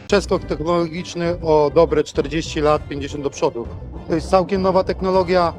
Przeskok technologiczny o dobre 40 lat, 50 do przodu. To jest całkiem nowa technologia.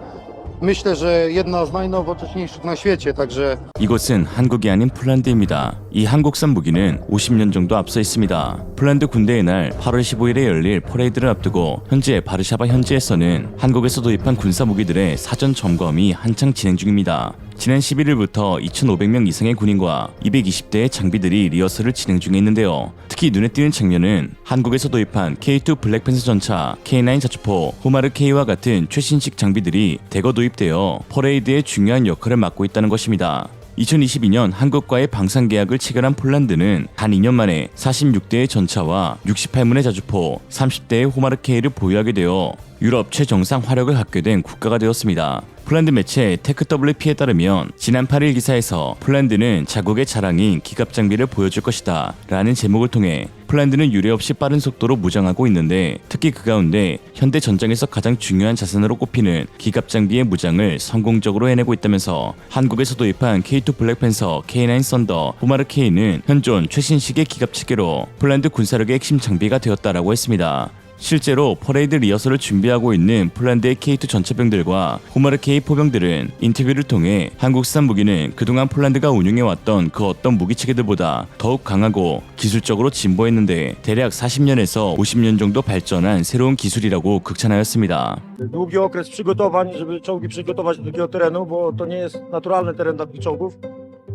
myślę, że jedna z najnowocześniejszych na świecie, także 이곳은 한국이 아닌 폴란드입니다. 이 한국산 무기는 50년 정도 앞서 있습니다. 폴란드 군대의 날 8월 15일에 열릴 퍼레이드를 앞두고 현재 바르샤바 현지에서는 한국에서 도입한 군사 무기들의 사전 점검이 한창 진행 중입니다. 지난 11일부터 2,500명 이상의 군인과 220대의 장비들이 리허설을 진행 중에 있는데요. 특히 눈에 띄는 장면은 한국에서 도입한 K2 블랙팬서 전차, K9 자주포, 호마르 K와 같은 최신식 장비들이 대거 도입되어 퍼레이드의 중요한 역할을 맡고 있다는 것입니다. 2022년 한국과의 방산 계약을 체결한 폴란드는 단 2년 만에 46대의 전차와 68문의 자주포, 30대의 호마르 K를 보유하게 되어 유럽 최정상 화력을 갖게 된 국가가 되었습니다. 폴란드 매체 테크WP에 따르면 지난 8일 기사에서 폴란드는 자국의 자랑인 기갑 장비를 보여줄 것이다 라는 제목을 통해 폴란드는 유례없이 빠른 속도로 무장하고 있는데 특히 그 가운데 현대 전장에서 가장 중요한 자산으로 꼽히는 기갑 장비의 무장을 성공적으로 해내고 있다면서 한국에서 도입한 K2 블랙팬서, K9 썬더, 호마르 K는 현존 최신식의 기갑 체계로 폴란드 군사력의 핵심 장비가 되었다라고 했습니다. 실제로 퍼레이드 리허설을 준비하고 있는 폴란드의 K2 전차병들과 호마르 K 포병들은 인터뷰를 통해 한국산 무기는 그동안 폴란드가 운용해왔던 그 어떤 무기체계들보다 더욱 강하고 기술적으로 진보했는데 대략 40년에서 50년 정도 발전한 새로운 기술이라고 극찬하였습니다. Długi okres przygotowań, żeby czołgi przygotować do takiego terenu, bo to nie jest naturalny teren dla tych czołgów.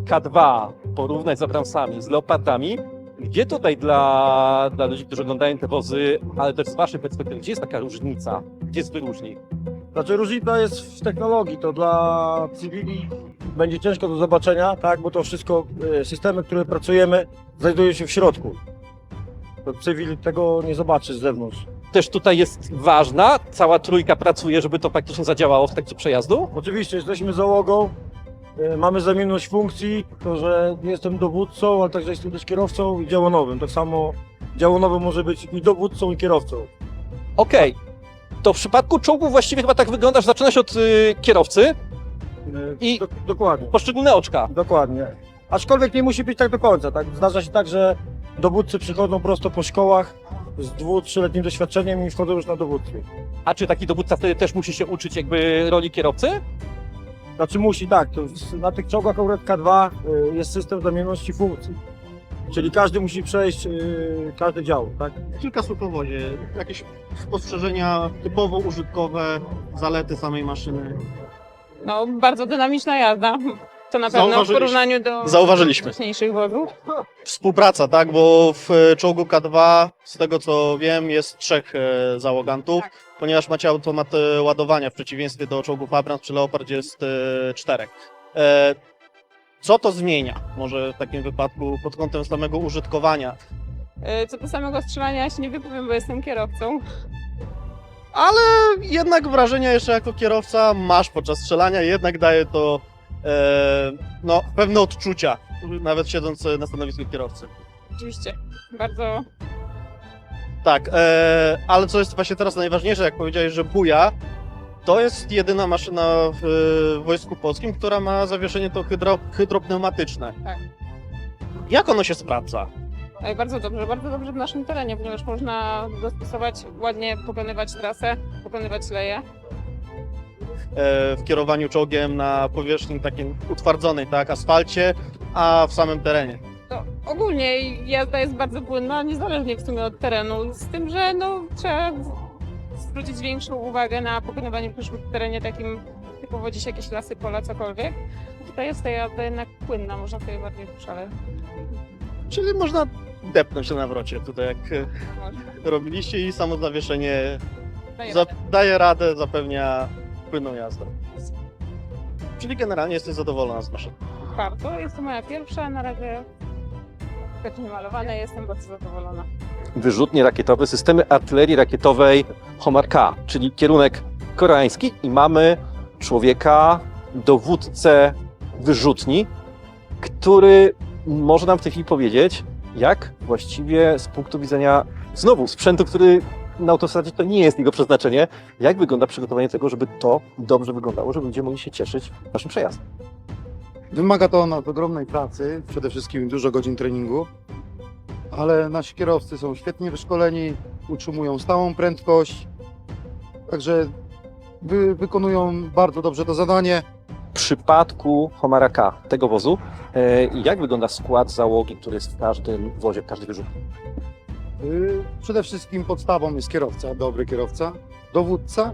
K2 porównać z Abramsami, z Leopardami, gdzie tutaj dla ludzi, którzy oglądają te wozy, ale też z waszej perspektywy, gdzie jest taka różnica, gdzie jest wyróżnik? Znaczy różnica jest w technologii, to dla cywili będzie ciężko do zobaczenia, tak, bo to wszystko, systemy, które pracujemy, znajdują się w środku. To cywil tego nie zobaczy z zewnątrz. Też tutaj jest ważna, cała trójka pracuje, żeby to faktycznie zadziałało w trakcie przejazdu? Oczywiście jesteśmy załogą, mamy zamienność funkcji, to że jestem dowódcą, ale także jestem też kierowcą i działonowym. Tak samo działonowy może być i dowódcą, i kierowcą. Okej. To w przypadku czołgów właściwie chyba tak wygląda, że zaczyna się od kierowcy, I- Dokładnie. poszczególne oczka. Dokładnie. Aczkolwiek nie musi być tak do końca. Tak? Zdarza się tak, że dowódcy przychodzą prosto po szkołach z 2-3-letnim doświadczeniem i wchodzą już na dowódcę. A czy taki dowódca wtedy też musi się uczyć jakby roli kierowcy? Znaczy musi, tak. To na tych czołgach akurat K2 jest system zamienności funkcji. Czyli każdy musi przejść każde działo, tak? Kilka słów o wozie. Jakieś spostrzeżenia typowo użytkowe, zalety samej maszyny. No, bardzo dynamiczna jazda. To na pewno w porównaniu do Zauważyliśmy. wcześniejszych wozów. Współpraca, tak? Bo w czołgu K2, z tego co wiem, jest 3 załogantów, Tak. ponieważ macie automat ładowania w przeciwieństwie do czołgów Abrams czy Leopard, gdzie jest 4. Co to zmienia? Może w takim wypadku pod kątem samego użytkowania? Co do samego strzelania ja się nie wypowiem, bo jestem kierowcą. Ale jednak wrażenia jeszcze jako kierowca masz podczas strzelania, jednak daje to no, pewne odczucia, nawet siedząc na stanowisku kierowcy. Oczywiście. Bardzo. Tak, ale co jest właśnie teraz najważniejsze, jak powiedziałeś, że buja, to jest jedyna maszyna w Wojsku Polskim, która ma zawieszenie to hydropneumatyczne. Tak. Jak ono się sprawdza? Bardzo dobrze w naszym terenie, ponieważ można dostosować, ładnie pokonywać trasę, pokonywać leje. W kierowaniu czołgiem na powierzchni takiej utwardzonej, tak, asfalcie, a w samym terenie. To ogólnie jazda jest bardzo płynna, niezależnie w sumie od terenu, z tym, że no, trzeba zwrócić większą uwagę na pokonywanie przyszłych w terenie takim typowo gdzieś jakieś lasy, pola, cokolwiek. Tutaj jest ta jazda jednak płynna, można sobie bardziej szale. Czyli można depnąć na nawrocie, tutaj jak Można. robiliście i samo zawieszenie Daje radę. daje radę, zapewnia płynną jazdę. Czyli generalnie jesteś zadowolona z maszyny. Bardzo. Jest to moja pierwsza, na razie nie malowane, jestem bardzo zadowolona. Wyrzutnie rakietowe, systemy artylerii rakietowej Homar K, czyli kierunek koreański i mamy człowieka, dowódcę wyrzutni, który może nam w tej chwili powiedzieć, jak właściwie z punktu widzenia znowu sprzętu, który na autostradzie to nie jest jego przeznaczenie, jak wygląda przygotowanie tego, żeby to dobrze wyglądało, żeby ludzie mogli się cieszyć naszym przejazdem. Wymaga to od nas ogromnej pracy, przede wszystkim dużo godzin treningu, ale nasi kierowcy są świetnie wyszkoleni, utrzymują stałą prędkość, także wykonują bardzo dobrze to zadanie. W przypadku Homara K, tego wozu, jak wygląda skład załogi, który jest w każdym wozie, w każdej wyrzutni? Przede wszystkim podstawą jest kierowca, dobry kierowca, dowódca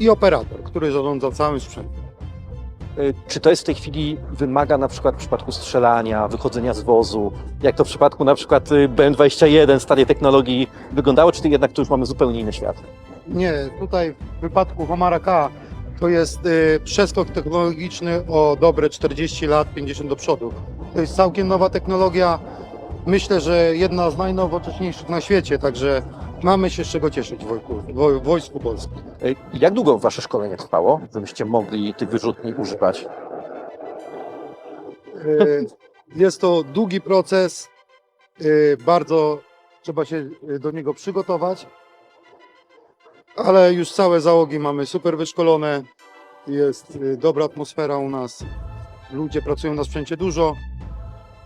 i operator, który zarządza całym sprzętem. Czy to jest w tej chwili, wymaga na przykład w przypadku strzelania, wychodzenia z wozu, jak to w przypadku na przykład BM21 starej technologii wyglądało, czy jednak tu już mamy zupełnie inny świat? Nie, tutaj w wypadku Homara K to jest przeskok technologiczny o dobre 40 lat, 50 do przodu. To jest całkiem nowa technologia, myślę, że jedna z najnowocześniejszych na świecie, także mamy się z czego cieszyć w Wojsku Polskim. Jak długo wasze szkolenie trwało, żebyście mogli tych wyrzutni używać? Jest to długi proces, bardzo trzeba się do niego przygotować, ale już całe załogi mamy super wyszkolone, jest dobra atmosfera u nas, ludzie pracują na sprzęcie dużo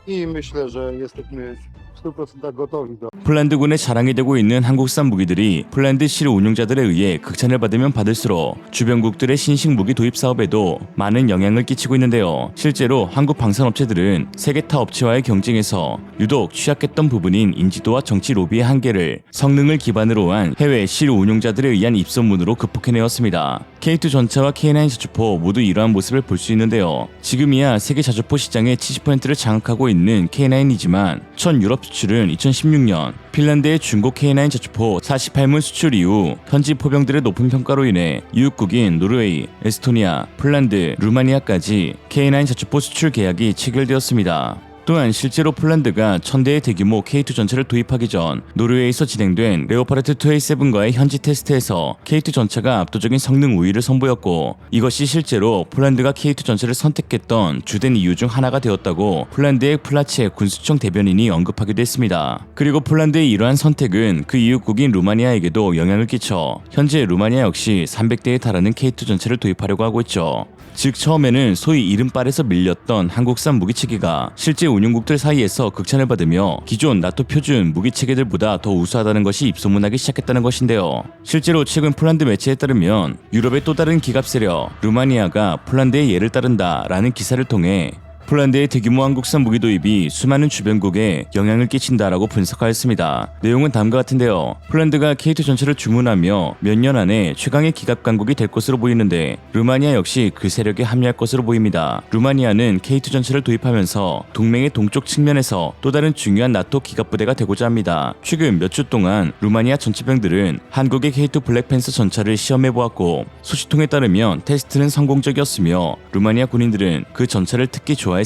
i myślę, że jesteśmy w 100% gotowi do 폴란드군의 자랑이 되고 있는 한국산 무기들이 폴란드 실 운용자들에 의해 극찬을 받으면 받을수록 주변국들의 신식 무기 도입 사업에도 많은 영향을 끼치고 있는데요. 실제로 한국 방산업체들은 세계 타 업체와의 경쟁에서 유독 취약했던 부분인 인지도와 정치 로비의 한계를 성능을 기반으로 한 해외 실 운용자들에 의한 입소문으로 극복해내었습니다. K2 전차와 K9 자주포 모두 이러한 모습을 볼 수 있는데요. 지금이야 세계 자주포 시장의 70%를 장악하고 있는 K9이지만 첫 유럽 수출은 2016년 핀란드의 중고 K9 자주포 48문 수출 이후 현지 포병들의 높은 평가로 인해 이웃국인 노르웨이, 에스토니아, 폴란드, 루마니아까지 K9 자주포 수출 계약이 체결되었습니다. 또한 실제로 폴란드가 1000대의 대규모 K2 전차를 도입하기 전 노르웨이에서 진행된 레오파르트 2A7과의 현지 테스트에서 K2 전차가 압도적인 성능 우위를 선보였고 이것이 실제로 폴란드가 K2 전차를 선택했던 주된 이유 중 하나가 되었다고 폴란드의 플라체 군수청 대변인이 언급하기도 했습니다. 그리고 폴란드의 이러한 선택은 그 이웃국인 루마니아에게도 영향을 끼쳐 현재 루마니아 역시 300대에 달하는 K2 전차를 도입하려고 하고 있죠. 즉 처음에는 소위 이른빨에서 밀렸던 한국산 무기체계가 실제 운용국들 사이에서 극찬을 받으며 기존 나토 표준 무기체계들보다 더 우수하다는 것이 입소문나기 시작했다는 것인데요. 실제로 최근 폴란드 매체에 따르면 유럽의 또 다른 기갑 세력 루마니아가 폴란드의 예를 따른다라는 기사를 통해 폴란드의 대규모 한국산 무기 도입이 수많은 주변국에 영향을 끼친다라고 분석하였습니다. 내용은 다음과 같은데요. 폴란드가 K2 전차를 주문하며 몇 년 안에 최강의 기갑 강국이 될 것으로 보이는데 루마니아 역시 그 세력에 합류할 것으로 보입니다. 루마니아는 K2 전차를 도입하면서 동맹의 동쪽 측면에서 또 다른 중요한 나토 기갑 부대가 되고자 합니다. 최근 몇 주 동안 루마니아 전체병들은 한국의 K2 블랙팬서 전차를 시험해보았고 소식통에 따르면 테스트는 성공적이었으며 루마니아 군인들은 그 전차를 특히 좋아했습니다.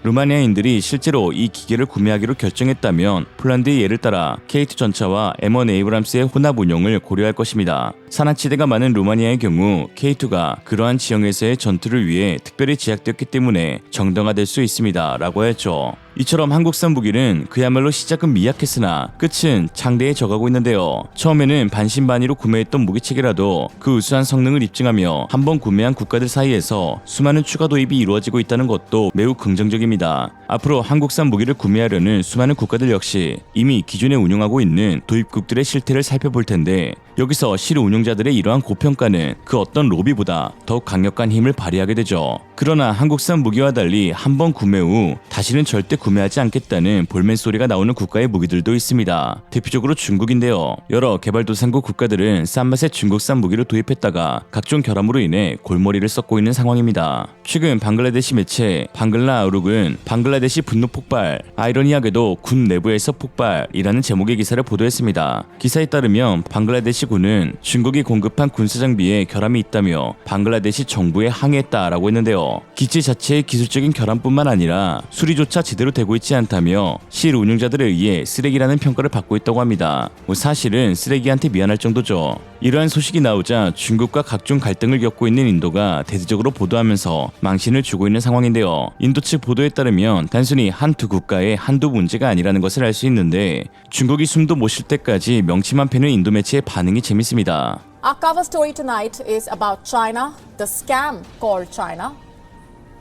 루마니아인들이 실제로 이 기계를 구매하기로 결정했다면 폴란드의 예를 따라 K2 전차와 M1 에이브람스의 혼합 운용을 고려할 것입니다. 산악지대가 많은 루마니아의 경우 K2가 그러한 지형에서의 전투를 위해 특별히 제작되었기 때문에 정당화될 수 있습니다. 라고 했죠. 이처럼 한국산 무기는 그야말로 시작은 미약했으나 끝은 장대에 져가고 있는데요. 처음에는 반신반의로 구매했던 무기체계라도 그 우수한 성능을 입증하며 한번 구매한 국가들 사이에서 수많은 추가 도입이 이루어지고 있다는 것도 매우 긍정적입니다. 앞으로 한국산 무기를 구매하려는 수많은 국가들 역시 이미 기존에 운용하고 있는 도입국들의 실태를 살펴볼 텐데 여기서 실 운용자들의 이러한 고평가는 그 어떤 로비보다 더욱 강력한 힘을 발휘하게 되죠. 그러나 한국산 무기와 달리 한번 구매 후 다시는 절대 구매하지 않겠다는 볼멘 소리가 나오는 국가의 무기들도 있습니다. 대표적으로 중국인데요. 여러 개발도상국 국가들은 싼 맛의 중국산 무기를 도입했다가 각종 결함으로 인해 골머리를 썩고 있는 상황입니다. 최근 방글라데시 매체 방글라 아우룩은 방글라데시 분노 폭발, 아이러니하게도 군 내부에서 폭발이라는 제목의 기사를 보도했습니다. 기사에 따르면 방글라데시 군은 중국이 공급한 군사장비에 결함이 있다며 방글라데시 정부에 항의했다라고 했는데요. 기체 자체의 기술적인 결함뿐만 아니라 수리조차 제대로 되고 있지 않다며 실 운용자들에 의해 쓰레기라는 평가를 받고 있다고 합니다. 사실은 쓰레기한테 미안할 정도죠. 이러한 소식이 나오자 중국과 각종 갈등을 겪고 있는 인도가 대대적으로 보도하면서 망신을 주고 있는 상황인데요. 인도 측 보도에 따르면 단순히 한두 국가의 한두 문제가 아니라는 것을 알 수 있는데 중국이 숨도 못 쉴 때까지 명치만 패는 인도 매체의 반응이 재밌습니다. Our cover story tonight is about China, the scam called China.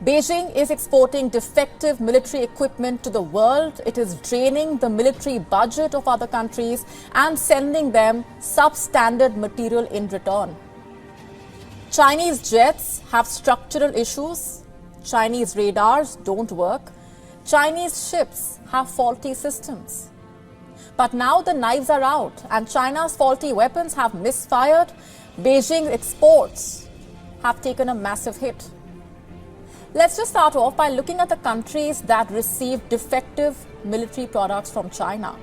Beijing is exporting defective military equipment to the world. It is draining the military budget of other countries and sending them substandard material in return. Chinese jets have structural issues. Chinese radars don't work. Chinese ships have faulty systems. But now the knives are out and China's faulty weapons have misfired. Beijing's exports have taken a massive hit. Let's just start off by looking at the countries that receive defective military products from China.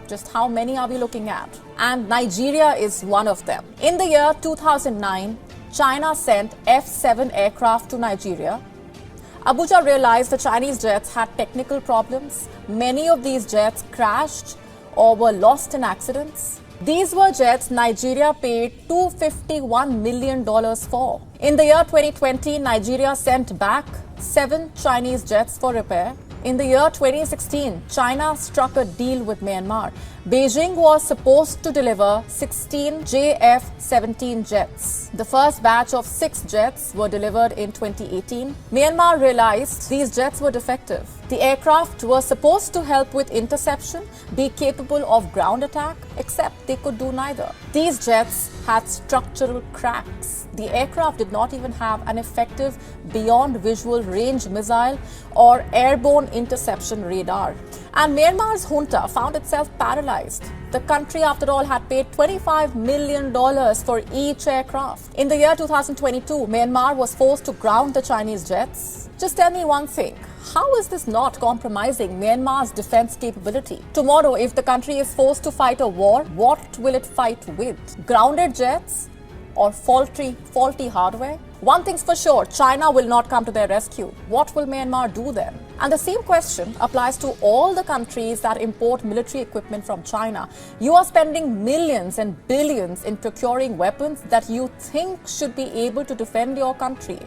Just how many are we looking at? And Nigeria is one of them. In the year 2009, China sent F-7 aircraft to Nigeria. Abuja realized the Chinese jets had technical problems. Many of these jets crashed or were lost in accidents. These were jets Nigeria paid $251 million for. In the year 2020, Nigeria sent back 7 Chinese jets for repair. In the year 2016, China struck a deal with Myanmar. Beijing was supposed to deliver 16 JF-17 jets. The first batch of 6 jets were delivered in 2018. Myanmar realized these jets were defective. The aircraft were supposed to help with interception, be capable of ground attack, except they could do neither. These jets had structural cracks. The aircraft did not even have an effective beyond visual range missile or airborne interception radar. And Myanmar's junta found itself paralyzed. The country, after all, had paid $25 million for each aircraft. In the year 2022, Myanmar was forced to ground the Chinese jets. Just tell me one thing. How is this not compromising Myanmar's defense capability? Tomorrow, if the country is forced to fight a war, what will it fight with? Grounded jets or faulty hardware? One thing's for sure, China will not come to their rescue. What will Myanmar do then? And the same question applies to all the countries that import military equipment from China. You are spending millions and billions in procuring weapons that you think should be able to defend your country.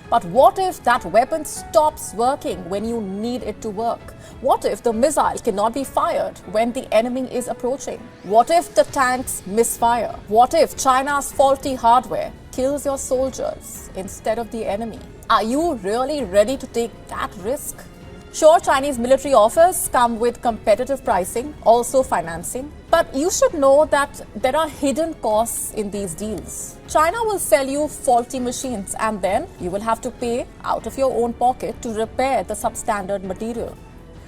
But what if that weapon stops working when you need it to work? What if the missile cannot be fired when the enemy is approaching? What if the tanks misfire? What if China's faulty hardware kills your soldiers instead of the enemy? Are you really ready to take that risk? Sure, Chinese military offers come with competitive pricing, also financing. But you should know that there are hidden costs in these deals. China will sell you faulty machines and then you will have to pay out of your own pocket to repair the substandard material.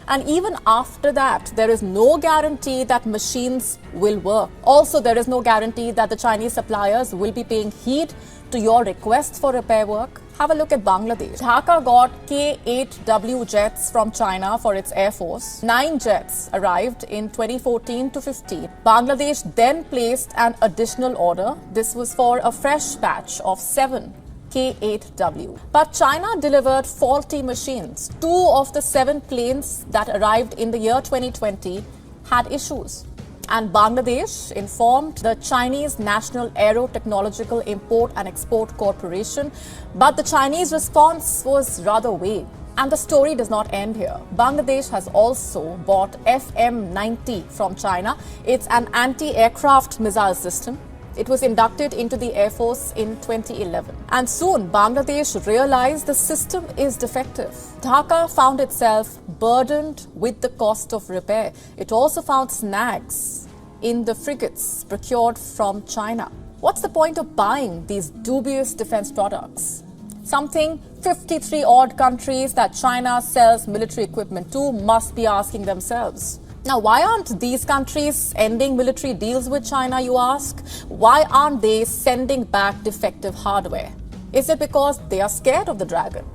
And even after that, there is no guarantee that machines will work. Also, there is no guarantee that the Chinese suppliers will be paying heed to your requests for repair work. Have a look at Bangladesh. Dhaka got K-8W jets from China for its Air Force. 9 jets arrived in 2014 to 15. Bangladesh then placed an additional order. This was for a fresh batch of 7 K-8W. But China delivered faulty machines. 2 of the 7 planes that arrived in the year 2020 had issues. And Bangladesh informed the Chinese National Aerotechnological Import and Export Corporation, but the Chinese response was rather vague. And the story does not end here. Bangladesh has also bought FM-90 from China. It's an anti-aircraft missile system. It was inducted into the Air Force in 2011. And soon, Bangladesh realized the system is defective. Dhaka found itself burdened with the cost of repair. It also found snags in the frigates procured from China. What's the point of buying these dubious defense products? Something 53 odd countries that China sells military equipment to must be asking themselves. Now, why aren't these countries ending military deals with China, you ask? Why aren't they sending back defective hardware? Is it because they are scared of the dragon?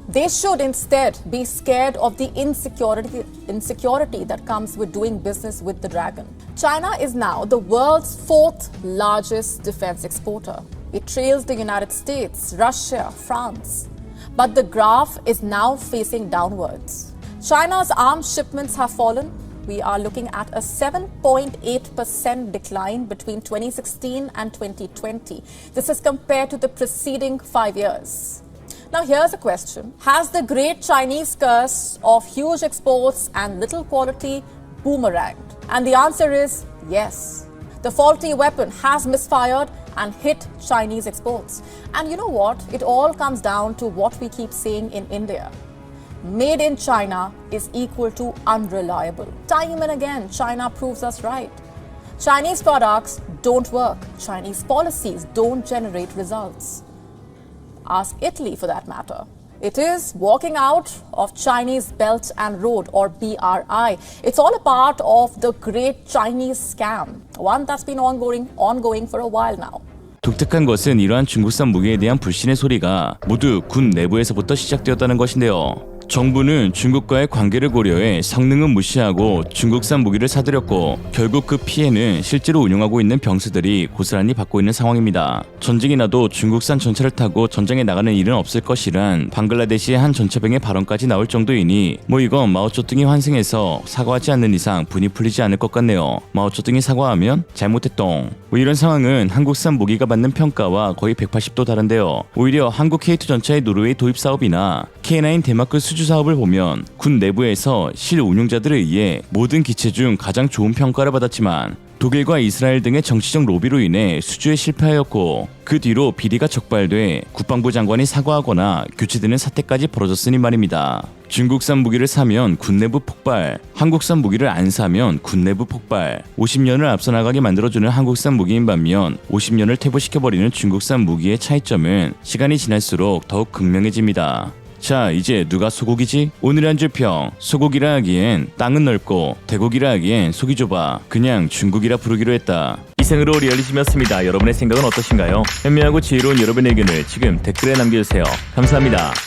They should instead be scared of the insecurity that comes with doing business with the dragon. China is now the world's 4th largest defense exporter. It trails the United States, Russia, France. But the graph is now facing downwards. China's arms shipments have fallen. We are looking at a 7.8% decline between 2016 and 2020. This is compared to the preceding 5 years. Now here's a question. Has the great Chinese curse of huge exports and little quality boomeranged? And the answer is yes. The faulty weapon has misfired and hit Chinese exports. And you know what? It all comes down to what we keep saying in India. Made in China is equal to unreliable. Time and again, China proves us right. Chinese products don't work. Chinese policies don't generate results. Ask Italy for that matter. It is walking out of Chinese Belt and Road, or BRI. It's all a part of the great Chinese scam, one that's been ongoing for a while now. 독특한 것은 이러한 중국산 무기에 대한 불신의 소리가 모두 군 내부에서부터 시작되었다는 것인데요. 정부는 중국과의 관계를 고려해 성능은 무시하고 중국산 무기를 사들였고 결국 그 피해는 실제로 운용하고 있는 병사들이 고스란히 받고 있는 상황입니다. 전쟁이 나도 중국산 전차를 타고 전장에 나가는 일은 없을 것이란 방글라데시의 한 전차병의 발언까지 나올 정도이니 이건 마오쩌둥이 환생해서 사과하지 않는 이상 분이 풀리지 않을 것 같네요. 마오쩌둥이 사과하면 잘못했똥. 이런 상황은 한국산 무기가 받는 평가와 거의 180도 다른데요. 오히려 한국 K2 전차의 노르웨이 도입 사업이나 K9 데마크 수주 사업을 보면 군 내부에서 실 운용자들에 의해 모든 기체 중 가장 좋은 평가를 받았지만 독일과 이스라엘 등의 정치적 로비로 인해 수주에 실패하였고 그 뒤로 비리가 적발돼 국방부 장관이 사과하거나 교체되는 사태까지 벌어졌으니 말입니다. 중국산 무기를 사면 군 내부 폭발, 한국산 무기를 안 사면 군 내부 폭발. 50년을 앞서 나가게 만들어주는 한국산 무기인 반면 50년을 퇴보시켜버리는 중국산 무기의 차이점은 시간이 지날수록 더욱 극명해집니다. 자, 이제 누가 소고기지? 오늘의 한 줄 평. 소고기라 하기엔 땅은 넓고 대고기라 하기엔 속이 좁아. 그냥 중국이라 부르기로 했다. 이상으로 리얼리즘이었습니다. 여러분의 생각은 어떠신가요? 현명하고 지혜로운 여러분의 의견을 지금 댓글에 남겨주세요. 감사합니다.